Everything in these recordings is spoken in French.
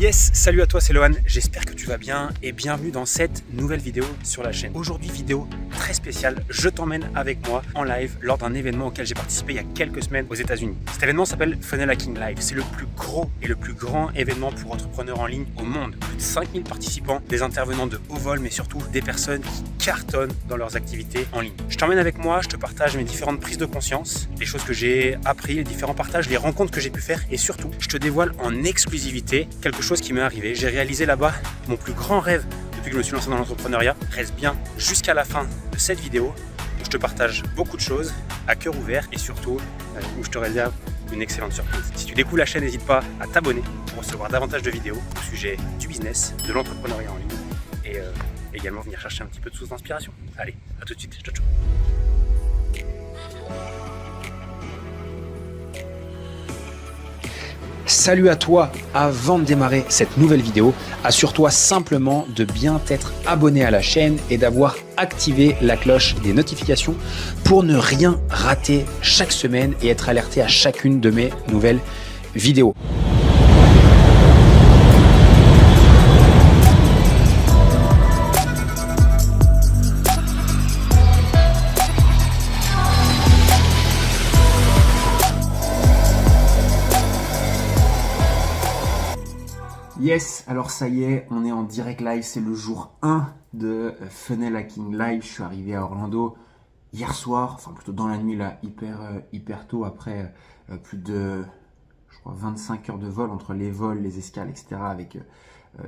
Yes, salut à toi, c'est Lohan, j'espère que tu vas bien et bienvenue dans cette nouvelle vidéo sur la chaîne. Aujourd'hui, vidéo très spéciale, je t'emmène avec moi en live lors d'un événement auquel j'ai participé il y a quelques semaines aux États-Unis. Cet événement s'appelle Funnel Hacking Live, c'est le plus gros et le plus grand événement pour entrepreneurs en ligne au monde. Plus de 5000 participants, des intervenants de haut vol, mais surtout des personnes qui cartonnent dans leurs activités en ligne. Je t'emmène avec moi, je te partage mes différentes prises de conscience, les choses que j'ai appris, les différents partages, les rencontres que j'ai pu faire et surtout, je te dévoile en exclusivité quelque chose qui m'est arrivé. J'ai réalisé là-bas mon plus grand rêve depuis que je me suis lancé dans l'entrepreneuriat. Reste bien jusqu'à la fin de cette vidéo où je te partage beaucoup de choses à cœur ouvert et surtout où je te réserve une excellente surprise. Si tu découvres la chaîne, n'hésite pas à t'abonner pour recevoir davantage de vidéos au sujet du business, de l'entrepreneuriat en ligne et également venir chercher un petit peu de source d'inspiration. Allez, à tout de suite. Ciao, ciao. Salut à toi, avant de démarrer cette nouvelle vidéo, assure-toi simplement de bien t'être abonné à la chaîne et d'avoir activé la cloche des notifications pour ne rien rater chaque semaine et être alerté à chacune de mes nouvelles vidéos. Yes, alors ça y est, on est en direct live, c'est le jour 1 de Funnel Hacking Live. Je suis arrivé à Orlando hier soir, enfin plutôt dans la nuit là, hyper tôt, après plus de, je crois, 25 heures de vol entre les vols, les escales, etc. avec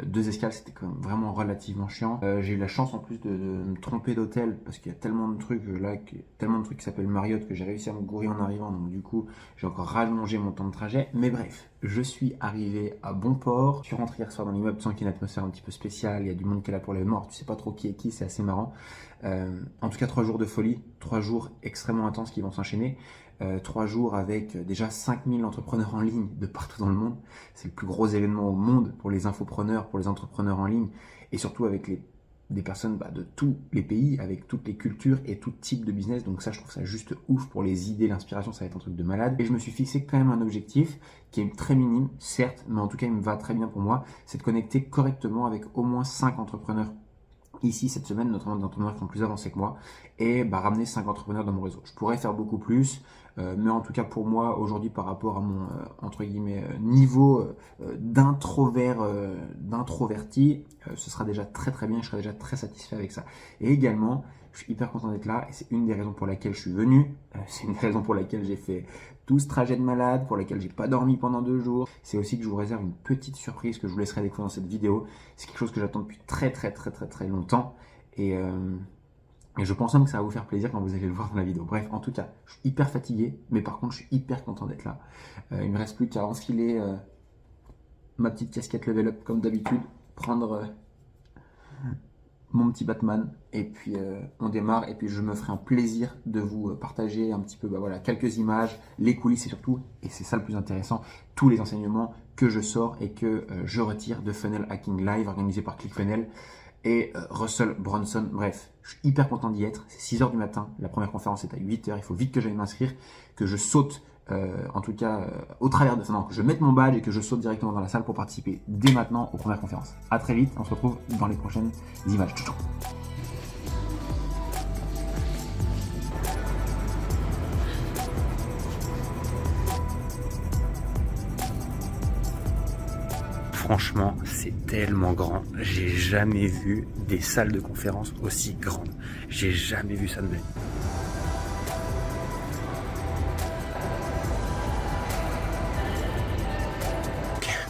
2 escales, c'était quand même vraiment relativement chiant. J'ai eu la chance en plus de me tromper d'hôtel parce qu'il y a tellement de trucs là, tellement de trucs qui s'appellent Marriott que j'ai réussi à me gourer en arrivant. Donc du coup, j'ai encore rallongé mon temps de trajet. Mais bref, je suis arrivé à bon port. Je suis rentré hier soir dans l'immeuble, sans qu'il y ait une atmosphère un petit peu spéciale. Il y a du monde qui est là pour les morts. Tu sais pas trop qui est qui, c'est assez marrant. En tout cas, 3 jours de folie, 3 jours extrêmement intenses qui vont s'enchaîner. 3 jours avec déjà 5000 entrepreneurs en ligne de partout dans le monde. C'est le plus gros événement au monde pour les infopreneurs, pour les entrepreneurs en ligne et surtout avec des personnes de tous les pays, avec toutes les cultures et tout type de business. Donc ça, je trouve ça juste ouf pour les idées, l'inspiration, ça va être un truc de malade. Et je me suis fixé quand même un objectif qui est très minime, certes, mais en tout cas, il me va très bien pour moi, c'est de connecter correctement avec au moins 5 entrepreneurs ici cette semaine, notamment des entrepreneurs qui sont plus avancés que moi, et ramener 5 entrepreneurs dans mon réseau. Je pourrais faire beaucoup plus, mais en tout cas pour moi aujourd'hui par rapport à mon entre guillemets niveau d'introverti, ce sera déjà très bien, je serai déjà très satisfait avec ça. Et également, je suis hyper content d'être là et c'est une des raisons pour laquelle je suis venu, c'est une des raisons pour laquelle j'ai fait tout ce trajet de malade, pour laquelle j'ai pas dormi pendant 2 jours. C'est aussi que je vous réserve une petite surprise que je vous laisserai découvrir dans cette vidéo. C'est quelque chose que j'attends depuis très longtemps et je pense même que ça va vous faire plaisir quand vous allez le voir dans la vidéo. Bref, en tout cas, je suis hyper fatigué, mais par contre, je suis hyper content d'être là. Il me reste plus qu'à enfiler ma petite casquette level up comme d'habitude, prendre mon petit Batman et puis on démarre et puis je me ferai un plaisir de vous partager un petit peu voilà, quelques images, les coulisses et surtout, et c'est ça le plus intéressant, tous les enseignements que je sors et que je retire de Funnel Hacking Live organisé par ClickFunnels et Russell Brunson. Bref, je suis hyper content d'y être. C'est 6 h du matin, la première conférence est à 8 h, il faut vite que j'aille m'inscrire, que je saute en tout cas au travers de ça, que je mette mon badge et que je saute directement dans la salle pour participer dès maintenant aux premières conférences. À très vite, on se retrouve dans les prochaines images. Ciao, ciao. Franchement, c'est tellement grand. J'ai jamais vu des salles de conférence aussi grandes. J'ai jamais vu ça de ma vie.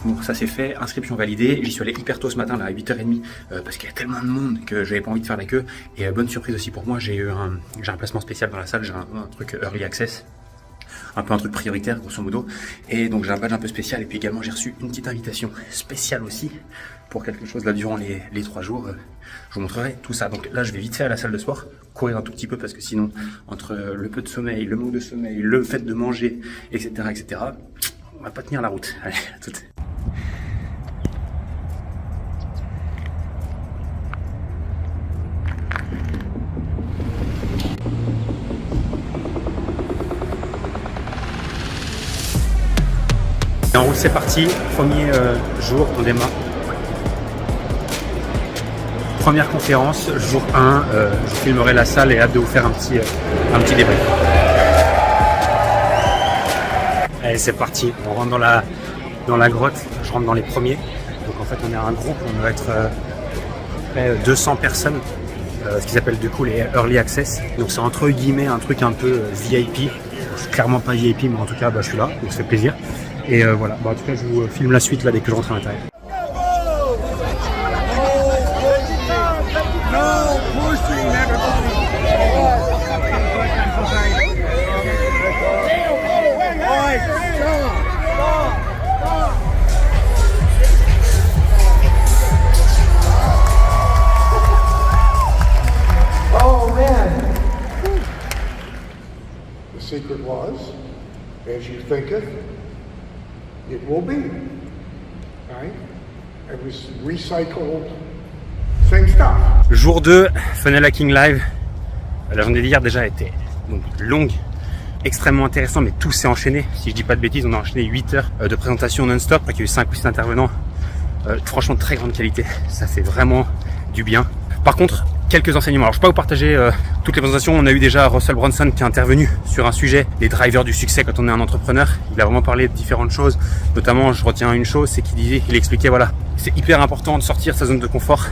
Bon, ça c'est fait, inscription validée, j'y suis allé hyper tôt ce matin là à 8 h 30 parce qu'il y a tellement de monde que j'avais pas envie de faire la queue. Et bonne surprise aussi pour moi, j'ai un placement spécial dans la salle, j'ai un truc early access, un peu un truc prioritaire grosso modo. Et donc j'ai un badge un peu spécial et puis également j'ai reçu une petite invitation spéciale aussi pour quelque chose là durant les 3 jours. Je vous montrerai tout ça. Donc là je vais vite fait à la salle de sport, courir un tout petit peu parce que sinon entre le peu de sommeil, le manque de sommeil, le fait de manger, etc. on va pas tenir la route. Allez, à toutes. En route c'est parti, premier jour, on démarre. Première conférence, jour 1, je filmerai la salle et hâte de vous faire un petit débrief. Allez, c'est parti, on rentre dans la grotte, je rentre dans les premiers. Donc en fait on est un groupe, on doit être près de 200 personnes, ce qu'ils appellent du coup les Early Access. Donc c'est entre guillemets un truc un peu VIP. Je suis clairement pas VIP, mais en tout cas je suis là, donc ça fait plaisir. Et voilà, en tout cas je vous filme la suite là dès que je rentre à l'intérieur. The secret was, as you thinketh, it will be. Right? It was recycled, same stuff. Jour 2, Funnel Hacking Live. La journée d'hier déjà était donc longue, extrêmement intéressant, mais tout s'est enchaîné. Si je dis pas de bêtises, on a enchaîné 8 heures de présentation non-stop, il y a eu 5 ou 6 intervenants. Franchement, très grande qualité. Ça fait vraiment du bien. Par contre, quelques enseignements. Alors, je ne vais pas vous partager toutes les présentations. On a eu déjà Russell Brunson qui est intervenu sur un sujet, les drivers du succès quand on est un entrepreneur. Il a vraiment parlé de différentes choses. Notamment, je retiens une chose, c'est qu'il expliquait, voilà, c'est hyper important de sortir de sa zone de confort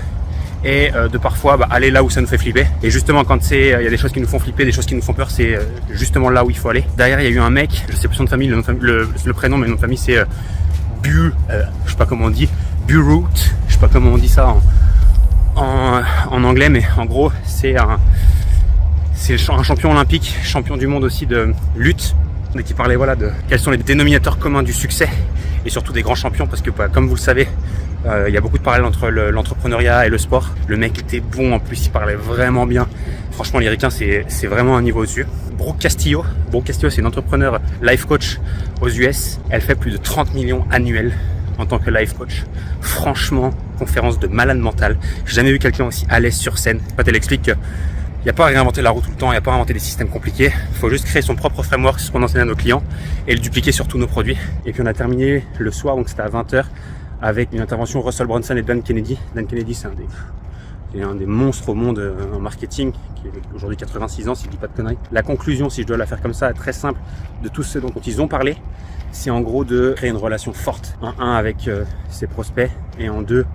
et de parfois aller là où ça nous fait flipper. Et justement, quand il y a des choses qui nous font flipper, des choses qui nous font peur, c'est justement là où il faut aller. Derrière, il y a eu un mec, je sais plus son nom de famille, le prénom, mais le nom de famille, c'est je sais pas comment on dit, Burroot, je sais pas comment on dit ça en anglais, mais en gros c'est un champion olympique, champion du monde aussi de lutte, et qui parlait voilà de quels sont les dénominateurs communs du succès et surtout des grands champions, parce que comme vous le savez, il y a beaucoup de parallèles entre l'entrepreneuriat et le sport. Le mec était bon, en plus il parlait vraiment bien. Franchement, les ricains, c'est vraiment un niveau au-dessus. Brooke Castillo, c'est une entrepreneur life coach aux US. Elle fait plus de 30 millions annuels en tant que life coach. Franchement, conférence de malade mental. J'ai jamais vu quelqu'un aussi à l'aise sur scène. En fait, elle explique qu'il n'y a pas à réinventer la roue tout le temps, il n'y a pas à inventer des systèmes compliqués. Il faut juste créer son propre framework, c'est ce qu'on enseigne à nos clients, et le dupliquer sur tous nos produits. Et puis on a terminé le soir, donc c'était à 20h, avec une intervention Russell Brunson et Dan Kennedy. Dan Kennedy, c'est un des monstres au monde en marketing, qui est aujourd'hui 86 ans, si je dis pas de conneries. La conclusion, si je dois la faire comme ça, très simple, de tout ce dont ils ont parlé, c'est en gros de créer une relation forte, en 1 avec ses prospects et en 2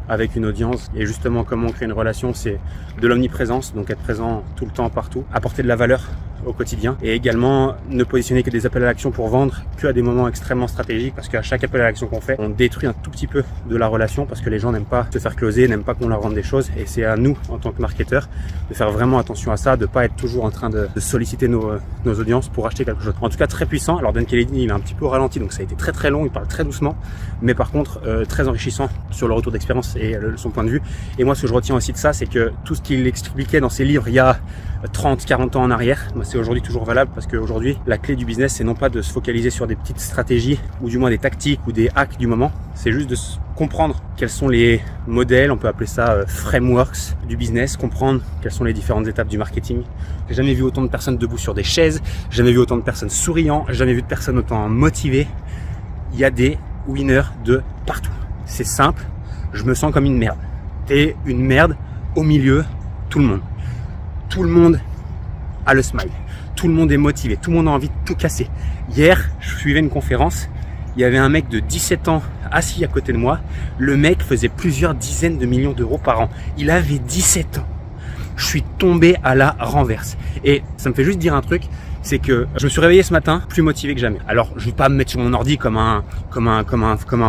avec une audience. Et justement, comment on crée une relation, c'est de l'omniprésence, donc être présent tout le temps, partout, apporter de la valeur au quotidien, et également ne positionner que des appels à l'action pour vendre que à des moments extrêmement stratégiques, parce qu'à chaque appel à l'action qu'on fait, on détruit un tout petit peu de la relation, parce que les gens n'aiment pas se faire closer, n'aiment pas qu'on leur vende des choses, et c'est à nous en tant que marketeurs de faire vraiment attention à ça, de pas être toujours en train de solliciter nos audiences pour acheter quelque chose. En tout cas, très puissant. Alors Dan Kennedy, il est un petit peu au ralenti, donc ça a été très très long, il parle très doucement, mais par contre très enrichissant sur le retour d'expérience et son point de vue. Et moi, ce que je retiens aussi de ça, c'est que tout ce qu'il expliquait dans ses livres il y a 30, 40 ans en arrière, c'est aujourd'hui toujours valable, parce qu'aujourd'hui, la clé du business, c'est non pas de se focaliser sur des petites stratégies ou du moins des tactiques ou des hacks du moment, c'est juste de comprendre quels sont les modèles, on peut appeler ça frameworks du business, comprendre quelles sont les différentes étapes du marketing. J'ai jamais vu autant de personnes debout sur des chaises, j'ai jamais vu autant de personnes souriant, j'ai jamais vu de personnes autant motivées. Il y a des winners de partout. C'est simple, je me sens comme une merde. T'es une merde au milieu, tout le monde. Tout le monde a le smile. Tout le monde est motivé. Tout le monde a envie de tout casser. Hier, je suivais une conférence. Il y avait un mec de 17 ans assis à côté de moi. Le mec faisait plusieurs dizaines de millions d'euros par an. Il avait 17 ans. Je suis tombé à la renverse. Et ça me fait juste dire un truc. C'est que je me suis réveillé ce matin plus motivé que jamais. Alors, je vais pas me mettre sur mon ordi comme un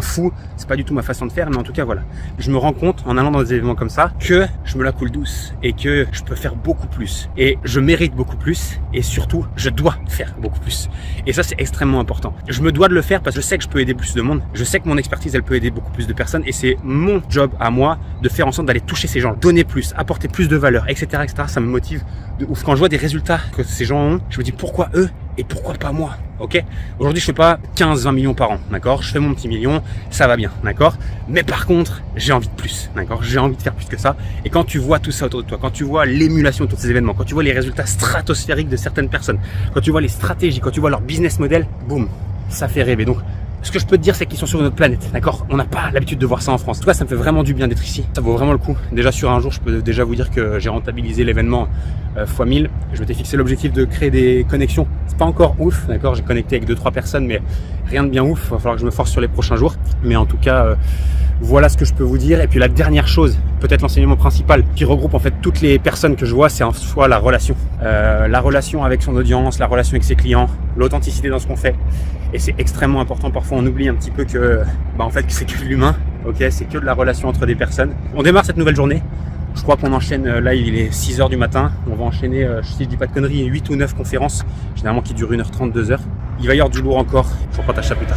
fou. C'est pas du tout ma façon de faire, mais en tout cas, voilà. Je me rends compte, en allant dans des événements comme ça, que je me la coule douce et que je peux faire beaucoup plus. Et je mérite beaucoup plus. Et surtout, je dois faire beaucoup plus. Et ça, c'est extrêmement important. Je me dois de le faire parce que je sais que je peux aider plus de monde. Je sais que mon expertise, elle peut aider beaucoup plus de personnes. Et c'est mon job à moi de faire en sorte d'aller toucher ces gens, donner plus, apporter plus de valeur, etc., etc. Ça me motive de ouf. Quand je vois des résultats que ces gens ont, je me dis pourquoi eux et pourquoi pas moi, ok? Aujourd'hui, je fais pas 15-20 millions par an, d'accord? Je fais mon petit million, ça va bien, d'accord? Mais par contre, j'ai envie de plus, d'accord? J'ai envie de faire plus que ça. Et quand tu vois tout ça autour de toi, quand tu vois l'émulation de tous ces événements, quand tu vois les résultats stratosphériques de certaines personnes, quand tu vois les stratégies, quand tu vois leur business model, boum, ça fait rêver. Donc, Ce que je peux te dire, c'est qu'ils sont sur une autre planète, d'accord? On n'a pas l'habitude de voir ça en France. En tout cas, ça me fait vraiment du bien d'être ici. Ça vaut vraiment le coup. Déjà sur un jour, je peux déjà vous dire que j'ai rentabilisé l'événement fois 1000. Je m'étais fixé l'objectif de créer des connexions. C'est pas encore ouf, d'accord? J'ai connecté avec 2-3 personnes, mais rien de bien ouf. Il va falloir que je me force sur les prochains jours. Mais en tout cas, voilà ce que je peux vous dire. Et puis la dernière chose, peut-être l'enseignement principal, qui regroupe en fait toutes les personnes que je vois, c'est en soi la relation. La relation avec son audience, la relation avec ses clients, l'authenticité dans ce qu'on fait. Et c'est extrêmement important. Parfois, on oublie un petit peu que, en fait, que c'est que de l'humain. Ok, c'est que de la relation entre des personnes. On démarre cette nouvelle journée. Je crois qu'on enchaîne, là il est 6h du matin. On va enchaîner, si je dis pas de conneries, 8 ou 9 conférences, généralement qui durent 1h30, 2h. Il va y avoir du lourd encore. Je vous partage ça plus tard.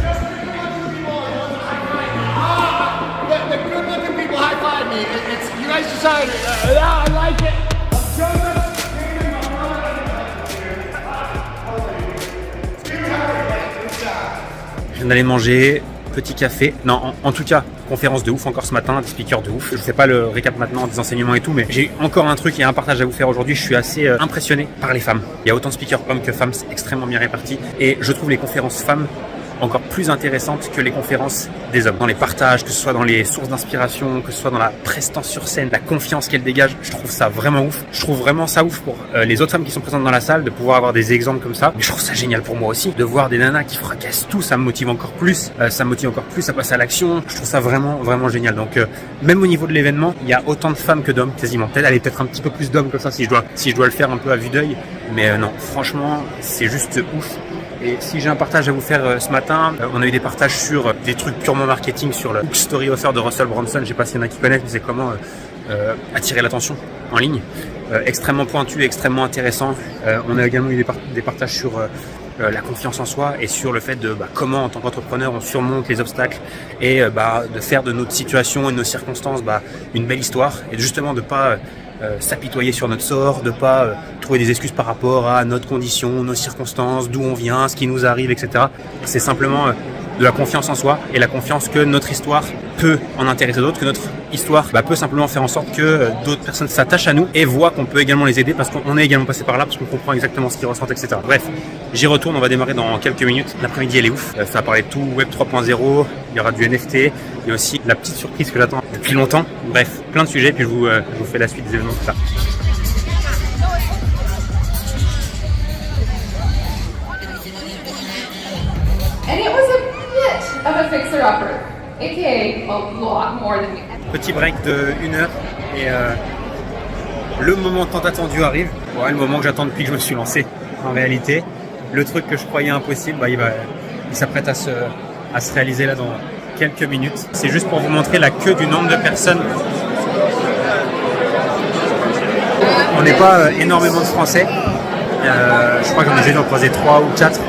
Je viens d'aller manger, petit café. Non, en tout cas, conférence de ouf encore ce matin, des speakers de ouf. Je ne fais pas le récap maintenant des enseignements et tout, mais j'ai encore un truc et un partage à vous faire aujourd'hui. Je suis assez impressionné par les femmes. Il y a autant de speakers hommes que femmes, c'est extrêmement bien réparti. Et je trouve les conférences femmes encore plus intéressantes que les conférences des hommes. Dans les partages, que ce soit dans les sources d'inspiration, que ce soit dans la prestance sur scène, la confiance qu'elles dégagent, je trouve ça vraiment ouf. Je trouve vraiment ça ouf pour les autres femmes qui sont présentes dans la salle, de pouvoir avoir des exemples comme ça. Mais je trouve ça génial pour moi aussi, de voir des nanas qui fracassent tout, ça me motive encore plus. Ça me motive encore plus à passer à l'action. Je trouve ça vraiment, vraiment génial. Donc même au niveau de l'événement, il y a autant de femmes que d'hommes quasiment. Peut-être un petit peu plus d'hommes comme ça si je dois le faire un peu à vue d'œil. Mais non, franchement, c'est juste ouf. Et si j'ai un partage à vous faire ce matin, on a eu des partages sur des trucs purement marketing, sur le Book Story Offer de Russell Brunson. Je sais pas s'il y en a qui connaissent, mais c'est comment attirer l'attention en ligne. Extrêmement pointu, extrêmement intéressant. On a également eu des partages sur la confiance en soi et sur le fait de comment en tant qu'entrepreneur on surmonte les obstacles et de faire de notre situation et de nos circonstances une belle histoire et justement de pas s'apitoyer sur notre sort, de pas trouver des excuses par rapport à notre condition, nos circonstances, d'où on vient, ce qui nous arrive, etc. C'est simplement de la confiance en soi et la confiance que notre histoire peut en intéresser d'autres, que notre histoire peut simplement faire en sorte que d'autres personnes s'attachent à nous et voient qu'on peut également les aider parce qu'on est également passé par là, parce qu'on comprend exactement ce qu'ils ressentent, etc. Bref, j'y retourne, on va démarrer dans quelques minutes. L'après-midi elle est ouf, ça va parler de tout, Web 3.0, il y aura du NFT, il y a aussi la petite surprise que j'attends depuis longtemps. Bref, plein de sujets, puis je vous fais la suite des événements tout ça. And it was a bit of a fixer-upper, aka a lot more than we. Petit break de 1 heure et le moment tant attendu arrive. Ouais, le moment que j'attends depuis que je me suis lancé. En réalité, le truc que je croyais impossible, il s'apprête à se réaliser là dans quelques minutes. C'est juste pour vous montrer la queue du nombre de personnes. On n'est pas énormément de Français. Je crois que j'en ai déjà croisé 3 ou 4,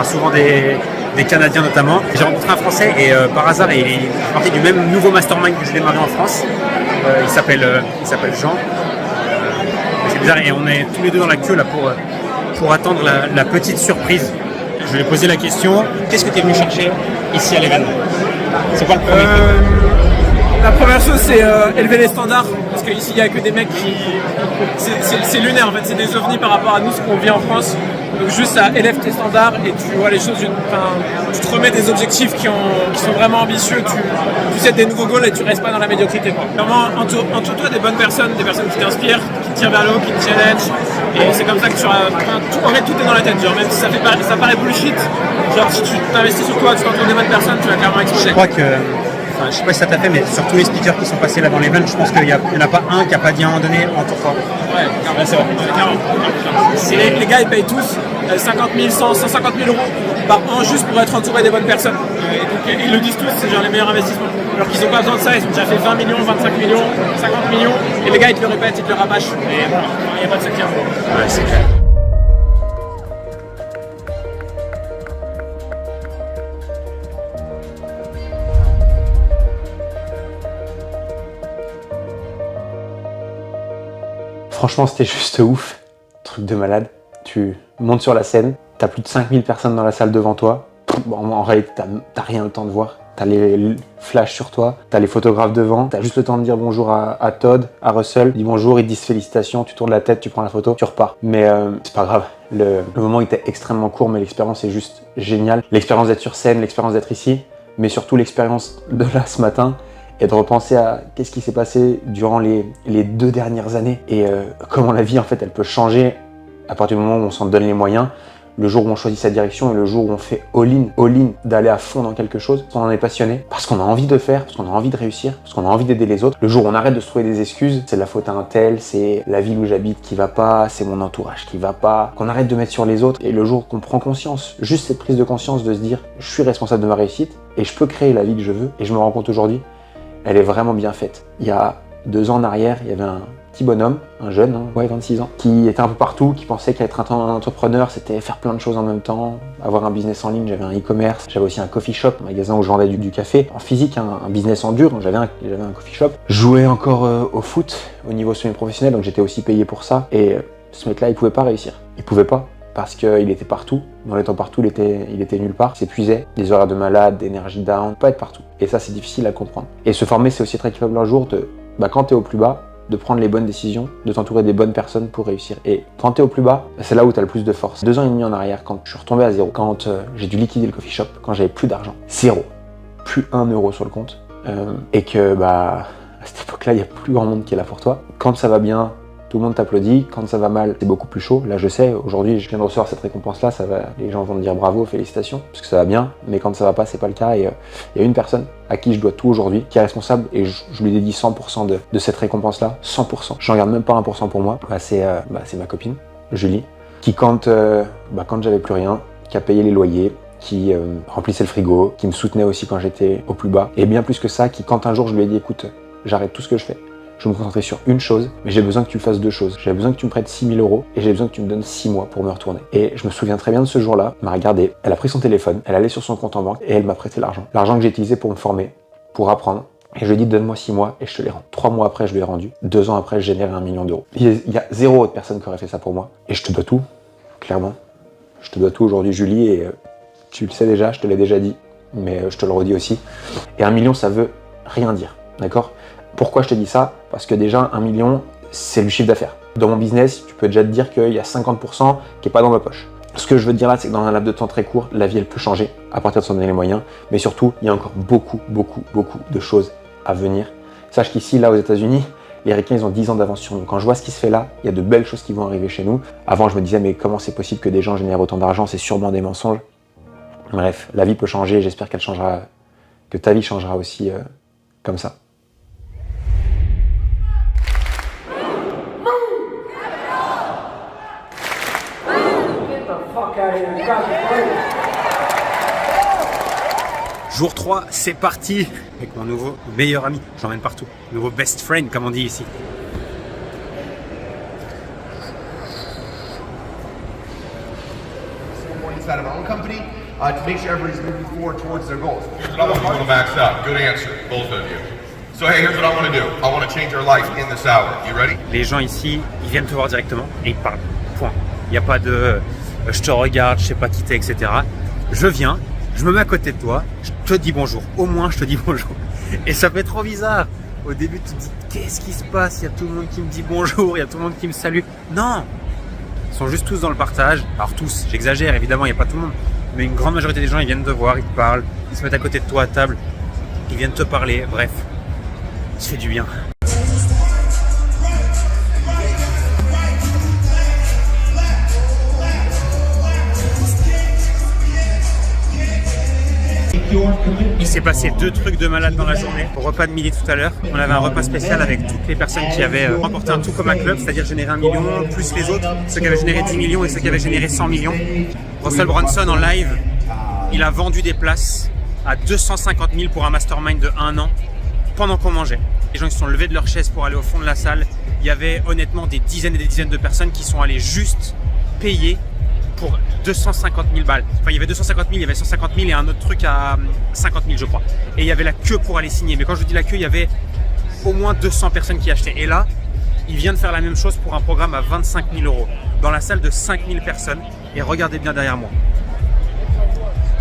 souvent des Canadiens notamment. J'ai rencontré un Français et par hasard il est parti du même nouveau mastermind que j'ai démarré en France. Il s'appelle Jean. C'est bizarre et on est tous les deux dans la queue là pour attendre la petite surprise. Je lui ai posé la question, qu'est-ce que tu es venu chercher ici à l'événement? C'est quoi le premier truc? La première chose, c'est élever les standards, parce qu'ici, il n'y a que des mecs qui... C'est lunaire, en fait, c'est des ovnis par rapport à nous, ce qu'on vit en France. Donc juste, ça élève tes standards et tu vois les choses... tu te remets des objectifs qui sont vraiment ambitieux, tu sais des nouveaux goals et tu restes pas dans la médiocrité, quoi. Vraiment, entoure-toi des bonnes personnes, des personnes qui t'inspirent, qui te tirent vers le haut, qui te challenge. Et c'est comme ça que tu auras... En fait, tout est dans la tête, genre, même si ça paraît bullshit, genre, si tu t'investis sur toi, tu t'entoures des bonnes personnes, tu vas clairement exploser. Je crois que... je sais pas si ça t'a fait, mais sur tous les speakers qui sont passés là dans l'event, je pense qu'il n'y en a pas un qui n'a pas dit à un moment donné entoure-toi. Ouais, c'est vrai. Les gars, ils payent tous 50 000, 100, 150 000 euros par an juste pour être entourés des bonnes personnes. Et donc, ils le disent tous, c'est genre les meilleurs investissements. Alors qu'ils n'ont pas besoin de ça, ils ont déjà fait 20 millions, 25 millions, 50 millions. Et les gars, ils te le répètent, ils te le rabâchent. Et voilà, il n'y a pas de secret. Ouais, c'est clair. Franchement, c'était juste ouf. Truc de malade. Tu montes sur la scène, t'as plus de 5000 personnes dans la salle devant toi. bon, en réalité, t'as rien le temps de voir. T'as les flashs sur toi, t'as les photographes devant, t'as juste le temps de dire bonjour à Todd, à Russell, dis bonjour, ils te disent félicitations, tu tournes la tête, tu prends la photo, tu repars. Mais c'est pas grave, le moment était extrêmement court, mais l'expérience est juste géniale. L'expérience d'être sur scène, l'expérience d'être ici, mais surtout l'expérience de là ce matin, et de repenser à qu'est-ce qui s'est passé durant les 2 dernières années, et comment la vie en fait elle peut changer à partir du moment où on s'en donne les moyens. Le jour où on choisit sa direction et le jour où on fait all-in, d'aller à fond dans quelque chose, parce qu'on en est passionné, parce qu'on a envie de faire, parce qu'on a envie de réussir, parce qu'on a envie d'aider les autres. Le jour où on arrête de se trouver des excuses, c'est de la faute à un tel, c'est la ville où j'habite qui va pas, c'est mon entourage qui va pas, qu'on arrête de mettre sur les autres. Et le jour qu'on prend conscience, juste cette prise de conscience de se dire je suis responsable de ma réussite et je peux créer la vie que je veux, et je me rends compte aujourd'hui, elle est vraiment bien faite. Il y a 2 ans en arrière, il y avait un petit bonhomme, un jeune, 26 ans, qui était un peu partout, qui pensait qu'être un entrepreneur, c'était faire plein de choses en même temps, avoir un business en ligne. J'avais un e-commerce, j'avais aussi un coffee shop, un magasin où je vendais du café, en physique, un business en dur, donc j'avais un coffee shop. Je jouais encore au foot, au niveau semi-professionnel, donc j'étais aussi payé pour ça, et ce mec-là, il pouvait pas réussir. Il pouvait pas, parce qu'il était partout, dans les temps partout, il était nulle part, il s'épuisait, des horaires de malade, d'énergie down, pas être partout. Et ça, c'est difficile à comprendre. Et se former, c'est aussi être capable un jour de, quand t'es au plus bas, de prendre les bonnes décisions, de t'entourer des bonnes personnes pour réussir. Et quand t'es au plus bas, c'est là où t'as le plus de force. 2 ans et demi en arrière, quand je suis retombé à zéro, quand j'ai dû liquider le coffee shop, quand j'avais plus d'argent, zéro, plus 1 euro sur le compte, et que à cette époque-là, il n'y a plus grand monde qui est là pour toi. Quand ça va bien, tout le monde t'applaudit. Quand ça va mal, c'est beaucoup plus chaud. Là, je sais, aujourd'hui, je viens de recevoir cette récompense-là, les gens vont me dire bravo, félicitations, parce que ça va bien, mais quand ça va pas, c'est pas le cas. Et il y a une personne à qui je dois tout aujourd'hui, qui est responsable, et je lui dédie 100% de cette récompense-là, 100%. J'en garde même pas 1% pour moi. C'est ma copine, Julie, qui quand j'avais plus rien, qui a payé les loyers, qui remplissait le frigo, qui me soutenait aussi quand j'étais au plus bas, et bien plus que ça, qui quand un jour je lui ai dit écoute, j'arrête tout ce que je fais, je vais me concentrer sur une chose, mais j'ai besoin que tu fasses 2 choses. J'ai besoin que tu me prêtes 6 000 euros et j'ai besoin que tu me donnes 6 mois pour me retourner. Et je me souviens très bien de ce jour-là, elle m'a regardé, elle a pris son téléphone, elle allait sur son compte en banque et elle m'a prêté l'argent. L'argent que j'ai utilisé pour me former, pour apprendre. Et je lui ai dit donne-moi 6 mois et je te les rends. 3 mois après, je lui ai rendu. 2 ans après, je générais 1 million d'euros. Il y a 0 autre personne qui aurait fait ça pour moi. Et je te dois tout, clairement. Je te dois tout aujourd'hui, Julie, et tu le sais déjà, je te l'ai déjà dit, mais je te le redis aussi. Et 1 million, ça veut rien dire, d'accord ? Pourquoi je te dis ça ? Parce que déjà, 1 million, c'est le chiffre d'affaires. Dans mon business, tu peux déjà te dire qu'il y a 50% qui n'est pas dans ma poche. Ce que je veux te dire là, c'est que dans un laps de temps très court, la vie, elle peut changer à partir de s'en donner les moyens. Mais surtout, il y a encore beaucoup de choses à venir. Sache qu'ici, là, aux États-Unis, les Ricains, ils ont 10 ans d'avance sur nous. Quand je vois ce qui se fait là, il y a de belles choses qui vont arriver chez nous. Avant, je me disais, mais comment c'est possible que des gens génèrent autant d'argent ? C'est sûrement des mensonges. Bref, la vie peut changer. J'espère qu'elle changera, que ta vie changera aussi comme ça. Jour 3, c'est parti avec mon nouveau meilleur ami. J'emmène partout. Nouveau best friend, comme on dit ici. Inside of our own company to make sure everybody's moving forward towards their goals. Here's what I want you to max out. Good answer, both of you. So hey, here's what I want to do. I want to change your life in this hour. You ready? Les gens ici, ils viennent te voir directement et ils te parlent. Point. Il n'y a pas de je te regarde, je sais pas qui t'es, etc. Je viens, je me mets à côté de toi, je te dis bonjour. Au moins, je te dis bonjour. Et ça fait trop bizarre. Au début, tu te dis qu'est-ce qui se passe ? Il y a tout le monde qui me dit bonjour, il y a tout le monde qui me salue. Non, ils sont juste tous dans le partage. Alors tous, j'exagère, évidemment, il n'y a pas tout le monde. Mais une grande majorité des gens, ils viennent te voir, ils te parlent, ils se mettent à côté de toi à table, ils viennent te parler, bref. Ça fait du bien. Il s'est passé 2 trucs de malade dans la journée. Au repas de midi tout à l'heure, on avait un repas spécial avec toutes les personnes qui avaient remporté un tout comme un club, c'est-à-dire générer 1 million, plus les autres, ceux qui avaient généré 10 millions et ceux qui avaient généré 100 millions. Russell Brunson en live, il a vendu des places à 250 000 pour un mastermind de 1 an pendant qu'on mangeait. Les gens ils se sont levés de leur chaise pour aller au fond de la salle. Il y avait honnêtement des dizaines et des dizaines de personnes qui sont allées juste payer pour 250 000 balles. Enfin, il y avait 250 000, il y avait 150 000 et un autre truc à 50 000, je crois. Et il y avait la queue pour aller signer. Mais quand je dis la queue, il y avait au moins 200 personnes qui achetaient. Et là, il vient de faire la même chose pour un programme à 25 000 euros dans la salle de 5 000 personnes. Et regardez bien derrière moi.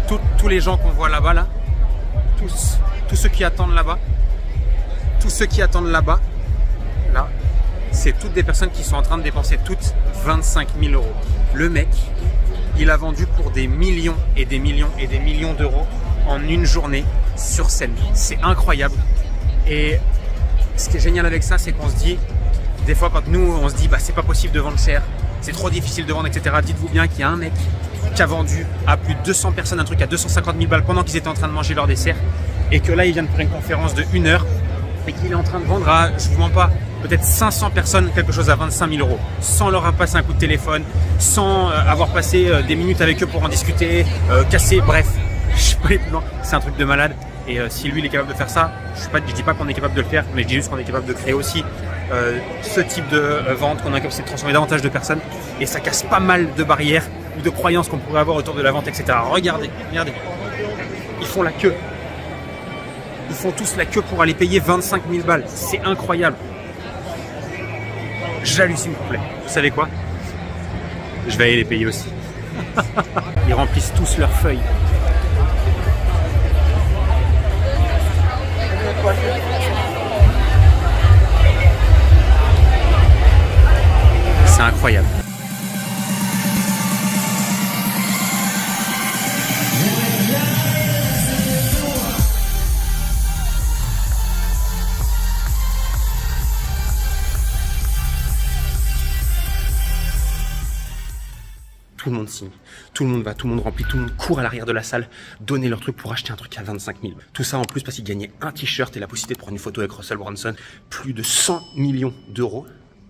tous les gens qu'on voit là-bas, là, tous ceux qui attendent là-bas, là, c'est toutes des personnes qui sont en train de dépenser toutes 25 000 euros. Le mec, il a vendu pour des millions et des millions et des millions d'euros en une journée sur scène. C'est incroyable. Et ce qui est génial avec ça, c'est qu'on se dit, des fois quand nous on se dit bah c'est pas possible de vendre cher, c'est trop difficile de vendre, etc. Dites-vous bien qu'il y a un mec qui a vendu à plus de 200 personnes un truc à 250 000 balles pendant qu'ils étaient en train de manger leur dessert, et que là il vient de faire une conférence de 1 heure et qu'il est en train de vendre à, je vous mens pas, peut-être 500 personnes quelque chose à 25 000 euros, sans leur avoir passé un coup de téléphone, sans avoir passé des minutes avec eux pour en discuter, casser, bref, je peux aller plus loin. C'est un truc de malade. Et si lui il est capable de faire ça, je dis pas qu'on est capable de le faire, mais je dis juste qu'on est capable de créer aussi ce type de vente, qu'on a capacité de transformer davantage de personnes, et ça casse pas mal de barrières ou de croyances qu'on pourrait avoir autour de la vente, etc. Regardez, ils font la queue. Ils font tous la queue pour aller payer 25 000 balles. C'est incroyable. J'hallucine complet. Vous savez quoi? Je vais aller les payer aussi. Ils remplissent tous leurs feuilles. C'est incroyable. Tout le monde signe, tout le monde va, tout le monde remplit, tout le monde court à l'arrière de la salle, donner leur truc pour acheter un truc à 25 000. Tout ça en plus parce qu'ils gagnaient un t-shirt et la possibilité de prendre une photo avec Russell Brunson. Plus de 100 millions d'euros.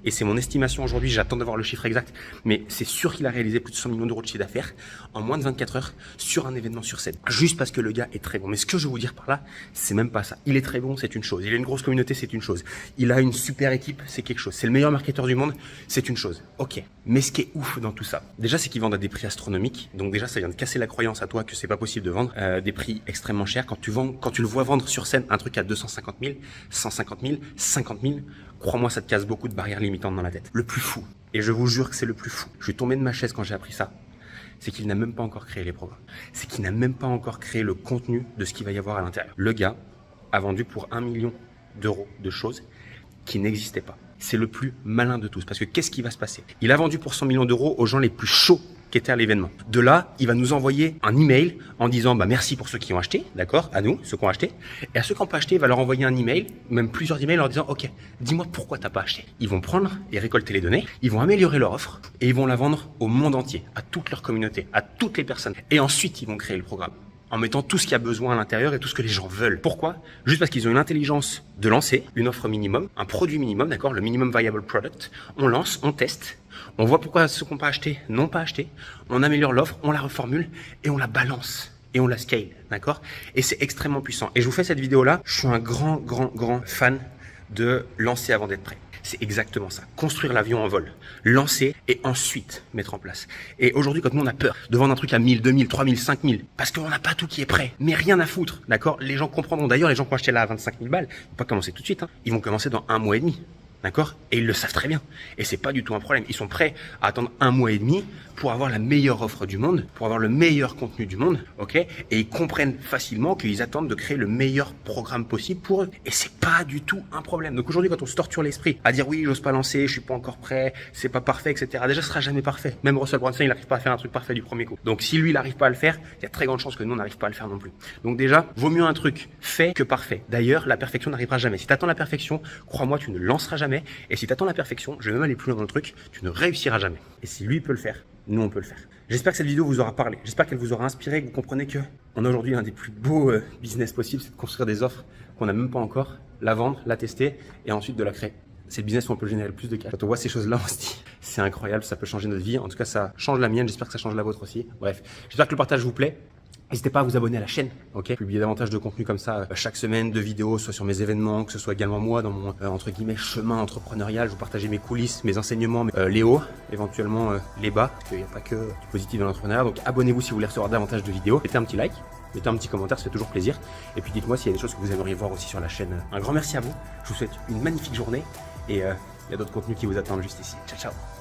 Et c'est mon estimation aujourd'hui, j'attends d'avoir le chiffre exact, mais c'est sûr qu'il a réalisé plus de 100 millions d'euros de chiffre d'affaires en moins de 24 heures sur un événement sur scène. Juste parce que le gars est très bon. Mais ce que je veux vous dire par là, c'est même pas ça. Il est très bon, c'est une chose. Il a une grosse communauté, c'est une chose. Il a une super équipe, c'est quelque chose. C'est le meilleur marketeur du monde, c'est une chose. Ok. Mais ce qui est ouf dans tout ça, déjà c'est qu'ils vendent à des prix astronomiques. Donc déjà ça vient de casser la croyance à toi que c'est pas possible de vendre des prix extrêmement chers. Quand tu le vois vendre sur scène un truc à 250 000, 150 000, 50 000, crois-moi, ça te casse beaucoup de barrières limitantes dans la tête. Le plus fou, et je vous jure que c'est le plus fou, je suis tombé de ma chaise quand j'ai appris ça, c'est qu'il n'a même pas encore créé les programmes. C'est qu'il n'a même pas encore créé le contenu de ce qu'il va y avoir à l'intérieur. Le gars a vendu pour 1 million d'euros de choses qui n'existaient pas. C'est le plus malin de tous, parce que qu'est-ce qui va se passer? Il a vendu pour 100 millions d'euros aux gens les plus chauds qui étaient à l'événement. De là, il va nous envoyer un email en disant bah merci pour ceux qui ont acheté, d'accord, à nous, ceux qui ont acheté. Et à ceux qui n'ont pas acheté, il va leur envoyer un email, même plusieurs emails en leur disant ok, dis-moi pourquoi t'as pas acheté. Ils vont prendre et récolter les données, ils vont améliorer leur offre et ils vont la vendre au monde entier, à toute leur communauté, à toutes les personnes. Et ensuite, ils vont créer le programme en mettant tout ce qu'il y a besoin à l'intérieur et tout ce que les gens veulent. Pourquoi? Juste parce qu'ils ont une intelligence de lancer une offre minimum, un produit minimum, d'accord, le minimum viable product. On lance, on teste, on voit pourquoi ceux qui n'ont pas acheté n'ont pas acheté, on améliore l'offre, on la reformule et on la balance et on la scale, d'accord? Et c'est extrêmement puissant. Et je vous fais cette vidéo-là, je suis un grand fan de lancer avant d'être prêt. C'est exactement ça. Construire l'avion en vol, lancer et ensuite mettre en place. Et aujourd'hui, quand nous on a peur de vendre un truc à 1000, 2000, 3000, 5000, parce qu'on n'a pas tout qui est prêt, mais rien à foutre, d'accord? Les gens comprendront. D'ailleurs, les gens qui ont acheté là à 25 000 balles, ils vont pas commencer tout de suite, hein. Ils vont commencer dans 1 mois et demi. D'accord? Et ils le savent très bien. Et c'est pas du tout un problème. Ils sont prêts à attendre 1 mois et demi pour avoir la meilleure offre du monde, pour avoir le meilleur contenu du monde, ok? Et ils comprennent facilement qu'ils attendent de créer le meilleur programme possible pour eux. Et c'est pas du tout un problème. Donc aujourd'hui, quand on se torture l'esprit à dire oui, j'ose pas lancer, je suis pas encore prêt, c'est pas parfait, etc. Déjà, ce sera jamais parfait. Même Russell Brunson, il n'arrive pas à faire un truc parfait du premier coup. Donc si lui, il n'arrive pas à le faire, il y a très grande chance que nous, on n'arrive pas à le faire non plus. Donc déjà, vaut mieux un truc fait que parfait. D'ailleurs, la perfection n'arrivera jamais. Si t'attends la perfection, crois-moi, tu ne lanceras jamais. Et si t'attends la perfection, je vais même aller plus loin dans le truc, tu ne réussiras jamais. Et si lui peut le faire, nous on peut le faire. J'espère que cette vidéo vous aura parlé. J'espère qu'elle vous aura inspiré, que vous comprenez que on a aujourd'hui un des plus beaux business possibles, c'est de construire des offres qu'on n'a même pas encore, la vendre, la tester et ensuite de la créer. C'est le business où on peut générer le plus de cash. Quand on voit ces choses-là, on se dit, c'est incroyable, ça peut changer notre vie. En tout cas, ça change la mienne. J'espère que ça change la vôtre aussi. Bref, j'espère que le partage vous plaît. N'hésitez pas à vous abonner à la chaîne, ok? Je publie davantage de contenu comme ça chaque semaine, de vidéos, soit sur mes événements, que ce soit également moi dans mon entre guilmettes chemin entrepreneurial. Je vous partager mes coulisses, mes enseignements, les hauts, éventuellement les bas, parce qu'il n'y a pas que du positif dans l'entrepreneuriat. Donc abonnez-vous si vous voulez recevoir davantage de vidéos. Mettez un petit like, mettez un petit commentaire, ça fait toujours plaisir. Et puis dites-moi s'il y a des choses que vous aimeriez voir aussi sur la chaîne. Un grand merci à vous. Je vous souhaite une magnifique journée et il y a d'autres contenus qui vous attendent juste ici. Ciao, ciao.